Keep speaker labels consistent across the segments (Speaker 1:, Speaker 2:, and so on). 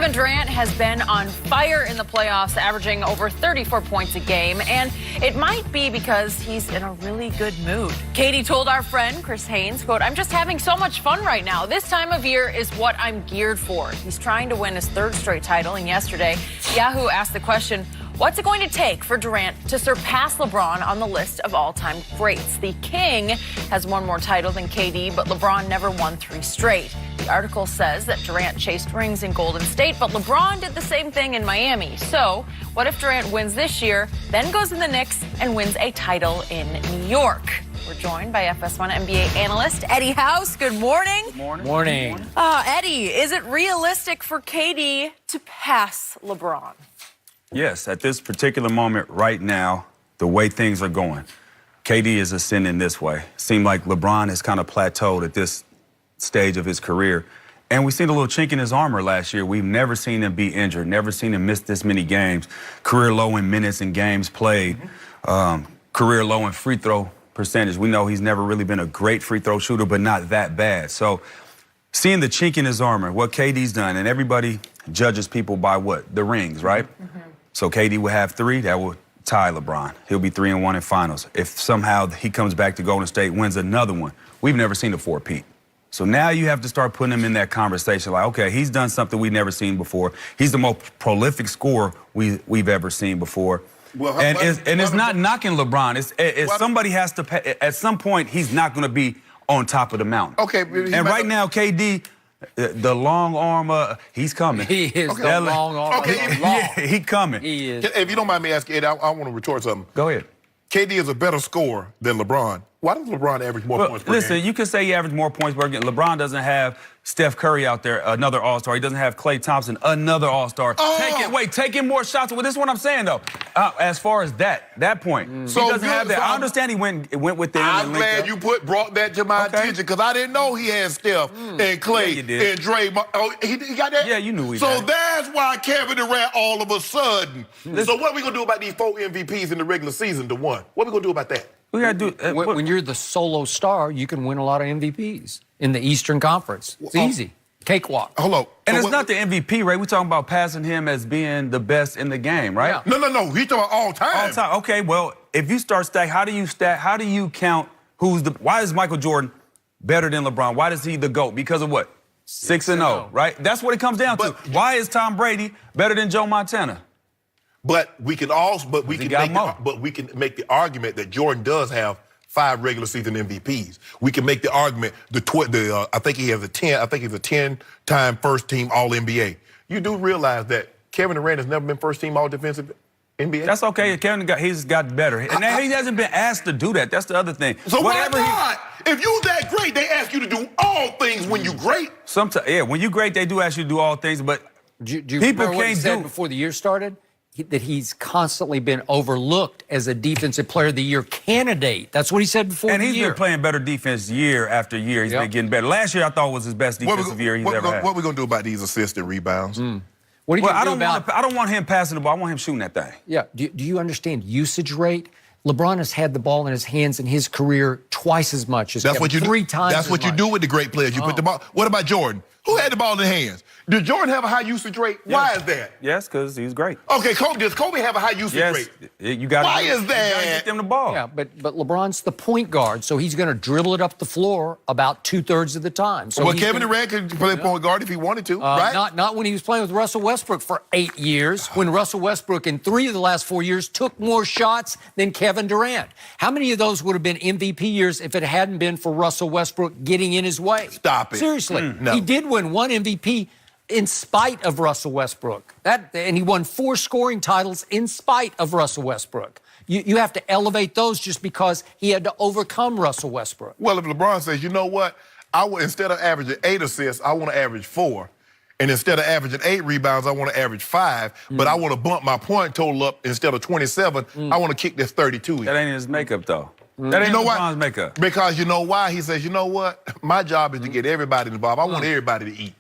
Speaker 1: Kevin Durant has been on fire in the playoffs, averaging over 34 points a game, and it might be because he's in a really good mood. Katie told our friend Chris Haynes, quote, "I'm just having so much fun right now. This time of year is what I'm geared for." He's trying to win his third straight title, and yesterday, Yahoo asked the question, what's it going to take for Durant to surpass LeBron on the list of all-time greats? The King has one more title than KD, but LeBron never won 3 straight. The article says that Durant chased rings in Golden State, but LeBron did the same thing in Miami. So what if Durant wins this year, then goes in the Knicks and wins a title in New York? We're joined by FS1 NBA analyst Eddie House. Good morning.
Speaker 2: Good morning.
Speaker 1: Eddie, is it realistic for KD to pass LeBron?
Speaker 2: Yes, at this particular moment right now, the way things are going, KD is ascending this way. Seemed like LeBron has kind of plateaued at this stage of his career. And we've seen a little chink in his armor last year. We've never seen him be injured, never seen him miss this many games. Career low in minutes and games played, career low in free throw percentage. We know he's never really been a great free throw shooter, but not that bad. So seeing the chink in his armor, what KD's done, and everybody judges people by what? The rings, right? So KD will have 3, that will tie LeBron. He'll be 3-1 in finals. If somehow he comes back to Golden State, wins another one, we've never seen a 4-peat. So now you have to start putting him in that conversation like, okay, he's done something we've never seen before. He's the most prolific scorer we've ever seen before. Well, it's not knocking LeBron. It's somebody has to pay. At some point, he's not going to be on top of the mountain.
Speaker 3: Okay.
Speaker 2: And right now, KD, the long arm, he's coming.
Speaker 4: He is the long arm.
Speaker 3: Okay,
Speaker 2: yeah, he coming.
Speaker 4: He is.
Speaker 3: If you don't mind me asking, Ed, I want to retort something.
Speaker 2: Go ahead.
Speaker 3: KD is a better scorer than LeBron. Why does LeBron average more points per game?
Speaker 2: Listen, you can say he averaged more points per game. LeBron doesn't have Steph Curry out there, another All-Star. He doesn't have Klay Thompson, another All-Star. Taking more shots. Well, this is what I'm saying, though. As far as that point,
Speaker 3: So
Speaker 2: he doesn't have that. I understand he went with them.
Speaker 3: I'm glad you brought that to my attention because I didn't know he had Steph and Klay and Draymond. Oh, he got that?
Speaker 2: Yeah, you knew he
Speaker 3: So
Speaker 2: had.
Speaker 3: that's why Kevin Durant all of a sudden. So what are we going to do about these 4 MVPs in the regular season to 1? What are we going to do about that?
Speaker 2: We got to do
Speaker 4: When you're the solo star, you can win a lot of MVPs in the Eastern Conference. It's easy. Cakewalk.
Speaker 3: Hold on.
Speaker 2: And it's not the MVP, right? We're talking about passing him as being the best in the game, right?
Speaker 4: Yeah.
Speaker 3: No. He's talking about all time.
Speaker 2: All time. Okay, well, if you start how do you count why is Michael Jordan better than LeBron? Why is he the GOAT? Because of what? 6-0, right? That's what it comes down to. Why is Tom Brady better than Joe Montana?
Speaker 3: But we can make the argument that Jordan does have 5 regular season MVPs. We can make the argument I think he has I think he's a 10-time first team All-NBA. You do realize that Kevin Durant has never been first team All-Defensive NBA?
Speaker 2: That's okay. He's got better. And he hasn't been asked to do that. That's the other thing.
Speaker 3: So why not? If you're that great, they ask you to do all things when you're great.
Speaker 2: Sometimes, yeah, when you're great, they do ask you to do all things, but
Speaker 4: Do you
Speaker 2: people
Speaker 4: remember what he
Speaker 2: can't
Speaker 4: said before the year started? That he's constantly been overlooked as a Defensive Player of the Year candidate. That's what he said before the year.
Speaker 2: And he's been playing better defense year after year. He's been getting better. Last year, I thought was his best defensive year he's ever had.
Speaker 3: What are we going to do about these assists and rebounds?
Speaker 4: What do you
Speaker 2: I don't want him passing the ball. I want him shooting that thing.
Speaker 4: Yeah. Do you understand usage rate? LeBron has had the ball in his hands in his career twice as much as Kevin, 3 times
Speaker 3: That's what you do with the great players. You put the ball. What about Jordan? Who had the ball in his hands? Did Jordan have a high usage rate?
Speaker 2: Yes.
Speaker 3: Why is that?
Speaker 2: Yes, because he's great.
Speaker 3: Okay, does Kobe have a high usage rate?
Speaker 2: You got.
Speaker 3: Why is that?
Speaker 2: You gotta get them the ball.
Speaker 4: Yeah, but LeBron's the point guard, so he's going to dribble it up the floor about 2/3 of the time. So
Speaker 3: Kevin Durant could play point guard if he wanted to, right?
Speaker 4: Not when he was playing with Russell Westbrook for 8 years, when Russell Westbrook in 3 of the last 4 years took more shots than Kevin Durant. How many of those would have been MVP years if it hadn't been for Russell Westbrook getting in his way?
Speaker 3: Stop it.
Speaker 4: Seriously.
Speaker 3: No.
Speaker 4: He did win 1 MVP in spite of Russell Westbrook. And he won 4 scoring titles in spite of Russell Westbrook. You have to elevate those just because he had to overcome Russell Westbrook.
Speaker 3: Well, if LeBron says, you know what, instead of averaging 8 assists, I want to average 4. And instead of averaging 8 rebounds, I want to average 5. But I want to bump my point total up instead of 27. I want to kick this 32.
Speaker 2: That ain't his makeup, though. That ain't LeBron's makeup.
Speaker 3: Because you know why? He says, you know what? My job is to get everybody involved. I want everybody to eat.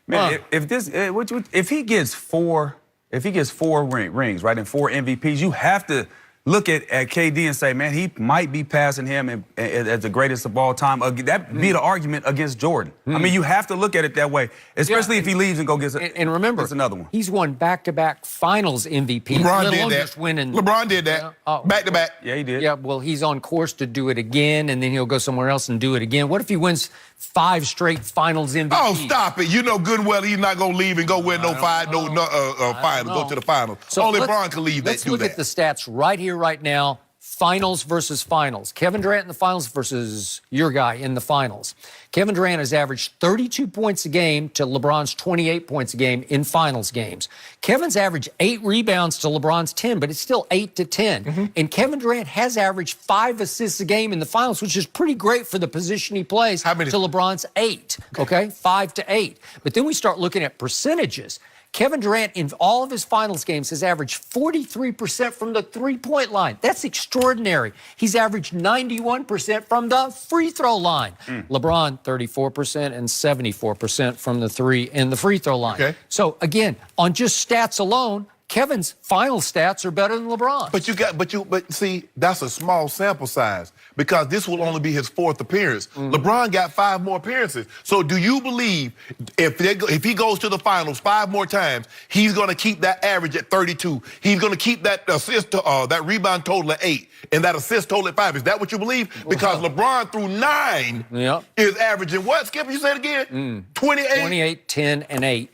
Speaker 2: Man, if he gets 4 rings, right, and 4 MVPs, you have to look at KD and say, man, he might be passing him as the greatest of all time. That'd be the argument against Jordan. I mean, you have to look at it that way, especially if he leaves and go gets
Speaker 4: and remember,
Speaker 2: another one.
Speaker 4: He's won back-to-back Finals MVP.
Speaker 3: LeBron did that.
Speaker 4: Just winning.
Speaker 3: LeBron did that. Back-to-back.
Speaker 2: Yeah, he did.
Speaker 4: Yeah, well, he's on course to do it again, and then he'll go somewhere else and do it again. What if he wins 5 straight Finals MVP?
Speaker 3: Oh, stop it. You know good and well he's not going to leave and go win finals, go to the finals.
Speaker 4: So
Speaker 3: only LeBron can leave
Speaker 4: Let's
Speaker 3: do
Speaker 4: look
Speaker 3: that.
Speaker 4: at the stats right here, right now. Finals versus finals. Kevin Durant in the finals versus your guy in the finals. Kevin Durant has averaged 32 points a game to LeBron's 28 points a game in finals games. Kevin's averaged 8 rebounds to LeBron's 10, but it's still 8 to 10. And Kevin Durant has averaged 5 assists a game in the finals, which is pretty great for the position he plays, to LeBron's 8, okay? 5 to 8. But then we start looking at percentages. Kevin Durant, in all of his finals games, has averaged 43% from the three-point line. That's extraordinary. He's averaged 91% from the free throw line. LeBron, 34% and 74% from the three and the free throw line.
Speaker 3: Okay.
Speaker 4: So, again, on just stats alone, Kevin's final stats are better than LeBron.
Speaker 3: But see, that's a small sample size because this will only be his 4th appearance. LeBron got 5 more appearances. So do you believe if he goes to the finals 5 more times, he's going to keep that average at 32? He's going to keep that assist, that rebound total at 8 and that assist total at 5. Is that what you believe? Because LeBron through 9 is averaging what? Skip, you said again? 28?
Speaker 4: 28, 10, and 8.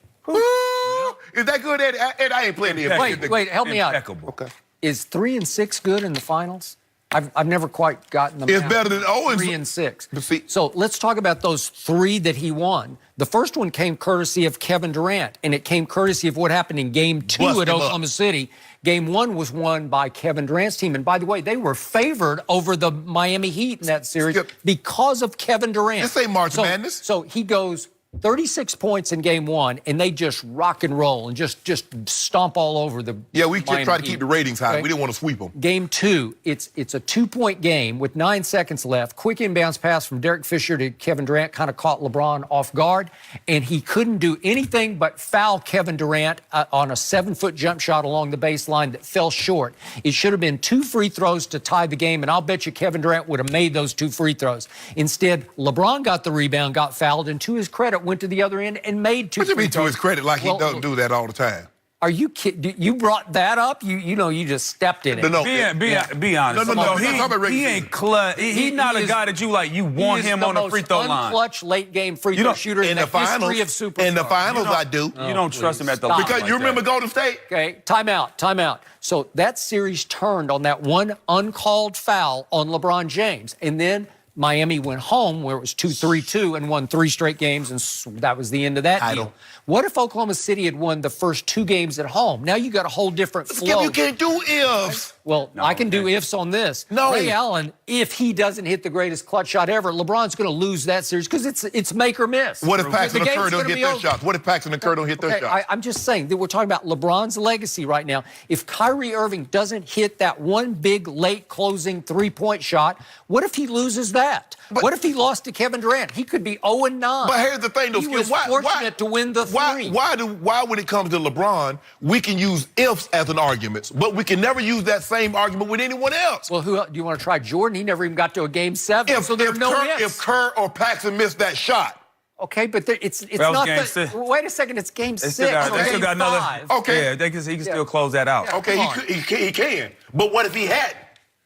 Speaker 3: Is that good, Eddie? Eddie, I ain't playing the
Speaker 4: Wait, help me out.
Speaker 2: Okay.
Speaker 4: Is 3 and 6 good in the finals? I've never quite gotten them.
Speaker 3: It's better than
Speaker 4: 3 and 6.
Speaker 3: See,
Speaker 4: so let's talk about those 3 that he won. The first one came courtesy of Kevin Durant, and it came courtesy of what happened in Game 2 at Oklahoma City. Game 1 was won by Kevin Durant's team. And by the way, they were favored over the Miami Heat in that series because of Kevin Durant.
Speaker 3: This ain't March Madness.
Speaker 4: So he goes 36 points in Game 1, and they just rock and roll and just stomp all over the
Speaker 3: we just try to keep the ratings high. Okay? We didn't want to sweep them.
Speaker 4: Game 2, it's a 2-point game with 9 seconds left. Quick inbounds pass from Derek Fisher to Kevin Durant kind of caught LeBron off guard, and he couldn't do anything but foul Kevin Durant on a 7-foot jump shot along the baseline that fell short. It should have been 2 free throws to tie the game, and I'll bet you Kevin Durant would have made those 2 free throws. Instead, LeBron got the rebound, got fouled, and to his credit, went to the other end and made 2 free throws.
Speaker 3: What do you mean to his credit? Like he doesn't do that all the time.
Speaker 4: Are you kidding? You brought that up? You know, you just stepped in it.
Speaker 3: No,
Speaker 2: be honest.
Speaker 3: No.
Speaker 2: He ain't clutch. He's not a guy that you want him on the free throw line.
Speaker 4: Unclutch late game free throw shooter in the history of superstars.
Speaker 3: In the finals, I do.
Speaker 2: You don't trust him at the line.
Speaker 3: Because you remember Golden State.
Speaker 4: Okay, timeout. So that series turned on that one uncalled foul on LeBron James, and then Miami went home where it was 2-3-2 and won 3 straight games, and that was the end of that deal. What if Oklahoma City had won the first 2 games at home? Now you got a whole different flow.
Speaker 3: You can't do ifs.
Speaker 4: Well, I can do ifs on this.
Speaker 3: No.
Speaker 4: Ray Allen, if he doesn't hit the greatest clutch shot ever, LeBron's going to lose that series because it's make or miss.
Speaker 3: What if Paxson and Kerr don't hit their shots? What if Paxson and Kerr don't hit their shots?
Speaker 4: I'm just saying that we're talking about LeBron's legacy right now. If Kyrie Irving doesn't hit that one big late closing 3-point shot, what if he loses that? What if he lost to Kevin Durant? He could be 0-9.
Speaker 3: But here's the thing, though.
Speaker 4: He was fortunate to win the 3.
Speaker 3: Why, when it comes to LeBron, we can use ifs as an argument, but we can never use that same argument with anyone else?
Speaker 4: Well, do you want to try Jordan? He never even got to a Game 7. So there's no ifs.
Speaker 3: If Kerr or Paxson missed that shot.
Speaker 4: Okay, but it's not the... Wait a second, it's Game 6 or Game 5.
Speaker 3: Okay.
Speaker 2: Yeah, he can still close that out.
Speaker 3: Okay, he can. But what if he hadn't?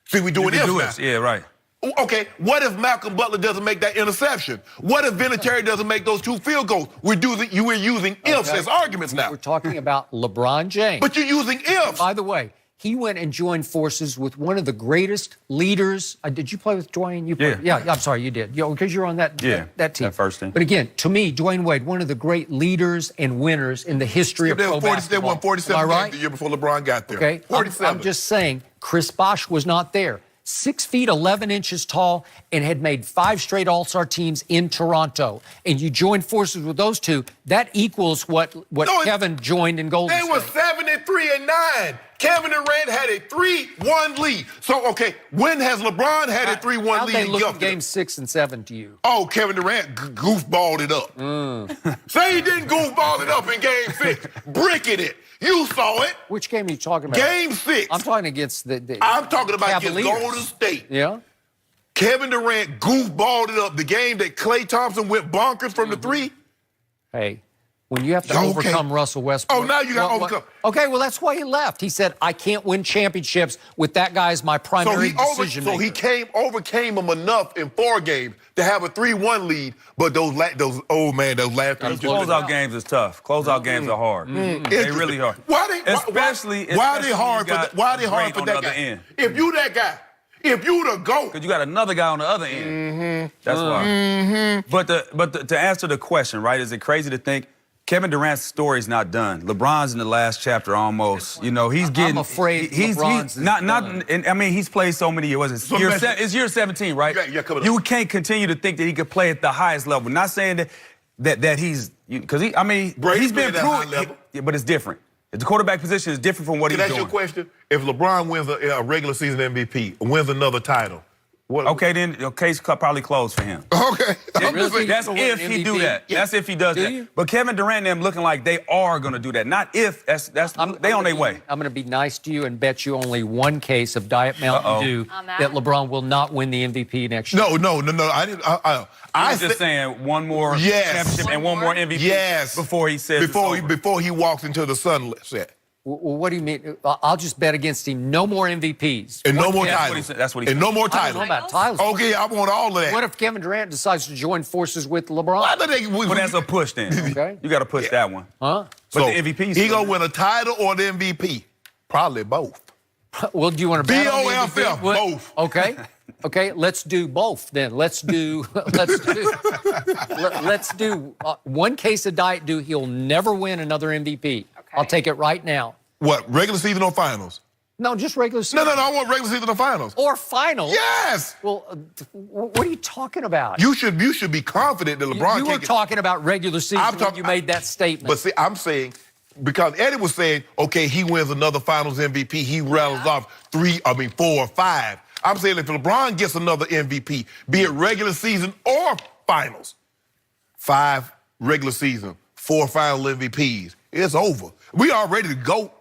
Speaker 3: See, we doing ifs now.
Speaker 2: Yeah, right.
Speaker 3: Okay, what if Malcolm Butler doesn't make that interception? What if Vinatieri doesn't make those 2 field goals? We're using ifs as arguments now.
Speaker 4: We're talking about LeBron James.
Speaker 3: But you're using ifs.
Speaker 4: By the way, he went and joined forces with one of the greatest leaders. Did you play with Dwayne? You played, yeah. I'm sorry, you did. Because you're on that team.
Speaker 2: That first team.
Speaker 4: But again, to me, Dwayne Wade, one of the great leaders and winners in the history of pro basketball.
Speaker 3: They won 47 games the year before LeBron got there.
Speaker 4: Okay,
Speaker 3: 47.
Speaker 4: I'm just saying, Chris Bosh was not there. 6 feet, 11 inches tall, and had made 5 straight All-Star teams in Toronto. And you joined forces with those 2. That equals what Kevin joined in Golden State.
Speaker 3: They were 7-3-9. Kevin Durant had a 3-1 lead. So, okay, when has LeBron had a 3-1 lead?
Speaker 4: How'd they look at Games 6 and 7 to you?
Speaker 3: Oh, Kevin Durant goofballed it up. Say he didn't goofball it up in Game 6. Bricking it. You saw it.
Speaker 4: Which game are you talking about?
Speaker 3: Game 6.
Speaker 4: I'm talking against the
Speaker 3: I'm talking about against
Speaker 4: Cavaliers.
Speaker 3: Golden State.
Speaker 4: Yeah.
Speaker 3: Kevin Durant goofballed it up. The game that Klay Thompson went bonkers from the 3.
Speaker 4: Hey, when you have to overcome Russell Westbrook.
Speaker 3: Oh, now you got to overcome.
Speaker 4: Okay, well, that's why he left. He said, I can't win championships with that guy as my primary decision maker.
Speaker 3: So he overcame him enough in 4 games to have a 3-1 lead, but those last 3
Speaker 2: Closeout games is tough. Closeout games are hard. They really hard.
Speaker 3: Why are they hard for that guy?
Speaker 2: End.
Speaker 3: If you that guy, if you the GOAT.
Speaker 2: Because you got another guy on the other end. That's why. But to answer the question, right, is it crazy to think Kevin Durant's story's not done? LeBron's in the last chapter almost. You know, he's getting.
Speaker 4: I'm afraid LeBron's
Speaker 2: not. And, I mean, he's played so many years. It's year 17, right? You can't continue to think that he could play at the highest level. Not saying that he's because he's been proven. But it's different. The quarterback position is different from what he's doing.
Speaker 3: Can I ask you a question? If LeBron wins a regular season MVP, wins another title.
Speaker 2: Okay, then the case probably closed for him.
Speaker 3: Okay.
Speaker 2: That's if he do that.
Speaker 3: Yeah.
Speaker 2: That's if he does that. But Kevin Durant and them looking like they are going to do that. Not if. They on their way.
Speaker 4: I'm going to be nice to you and bet you only one case of Diet Mountain Dew that LeBron will not win the MVP next year.
Speaker 3: No. I didn't.
Speaker 2: I was just saying one more championship and one more MVP.
Speaker 3: Yes.
Speaker 2: Before he says
Speaker 3: before he walks into the sunset.
Speaker 4: Well, what do you mean? I'll just bet against him. No more MVPs.
Speaker 3: And no more titles.
Speaker 2: That's what he said.
Speaker 3: And no more
Speaker 4: I don't
Speaker 3: titles.
Speaker 4: know about titles.
Speaker 3: Okay, I want all of that.
Speaker 4: What if Kevin Durant decides to join forces with LeBron?
Speaker 2: But that's a push then.
Speaker 4: Okay.
Speaker 2: You got to push that one.
Speaker 4: Huh?
Speaker 2: But the MVP's
Speaker 3: he going to win a title or the MVP? Probably both.
Speaker 4: Well, do you want to bet on the
Speaker 3: BOFF, both.
Speaker 4: Okay. Okay, let's do both then. Let's do one case of Diet Dew. He'll never win another MVP. I'll take it right now.
Speaker 3: What, regular season or finals?
Speaker 4: No, just regular season.
Speaker 3: No, I want regular season or finals.
Speaker 4: Or finals.
Speaker 3: Yes.
Speaker 4: Well, what are you talking about?
Speaker 3: You should be confident that LeBron
Speaker 4: You were talking about regular season when you made that statement.
Speaker 3: But see, I'm saying, because Eddie was saying, okay, he wins another finals MVP, he rattles off 4 or 5. I'm saying if LeBron gets another MVP, be it regular season or finals, 5 regular season, 4 final MVPs, it's over. We are ready to go.